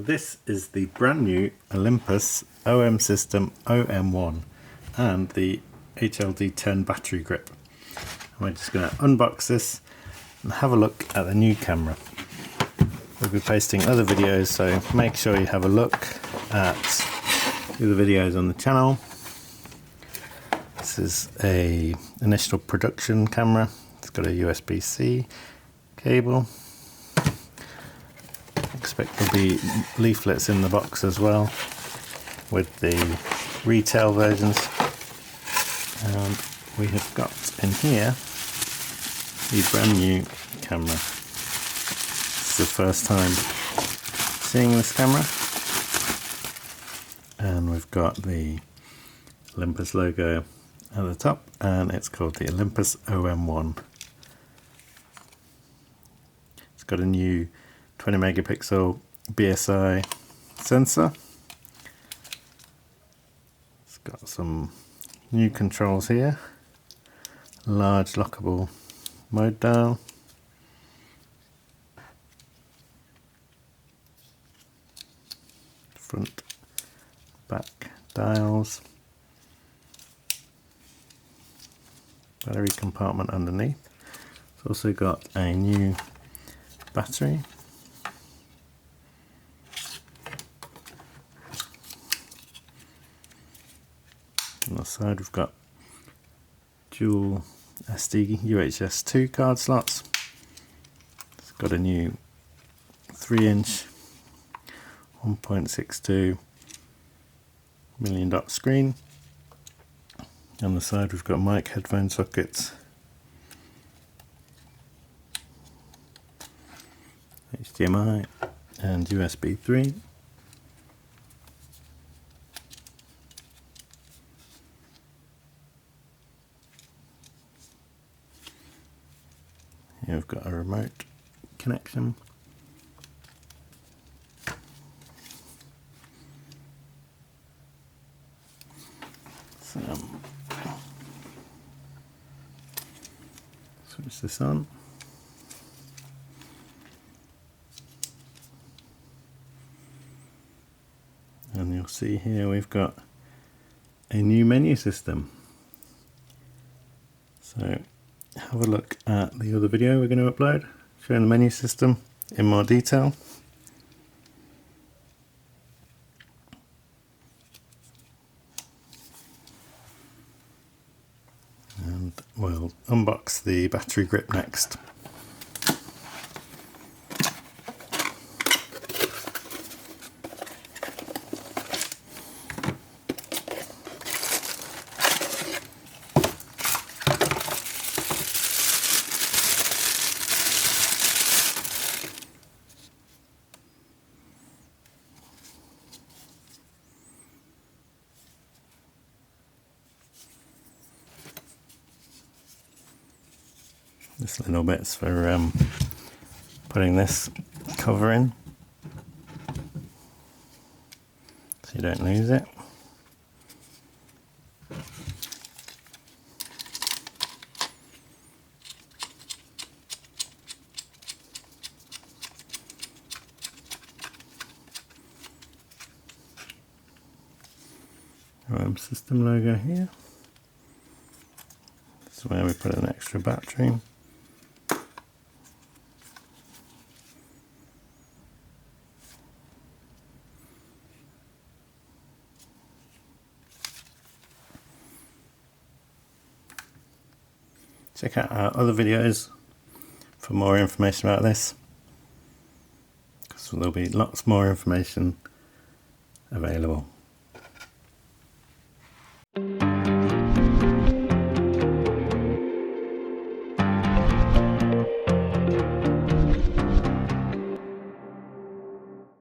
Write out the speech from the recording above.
This is the brand new Olympus OM System OM-1 and the HLD-10 battery grip. We're just going to unbox this and have a look at the new camera. We'll be posting other videos, so make sure you have a look at the other videos on the channel. This is a initial production camera. It's got a USB-C cable. Expect there'll be leaflets in the box as well with the retail versions. And we have got in here the brand new camera. It's the first time seeing this camera, and we've got the Olympus logo at the top, and it's called the Olympus OM-1. It's got a new 20 megapixel BSI sensor. It's got some new controls here. Large lockable mode dial. Front, back dials. Battery compartment underneath. It's also got a new battery. On the side we've got dual SD UHS-II card slots. It's got a new 3-inch 1.62 million dot screen. On the side we've got mic headphone sockets, HDMI and USB 3. Here we've got a remote connection. Switch this on. And you'll see here we've got a new menu system. So have a look at the other video we're going to upload showing the menu system in more detail. And we'll unbox the battery grip next. This little bit's for putting this cover in so you don't lose it. System logo here. This is where we put an extra battery. Check out our other videos for more information about this, because there'll be lots more information available.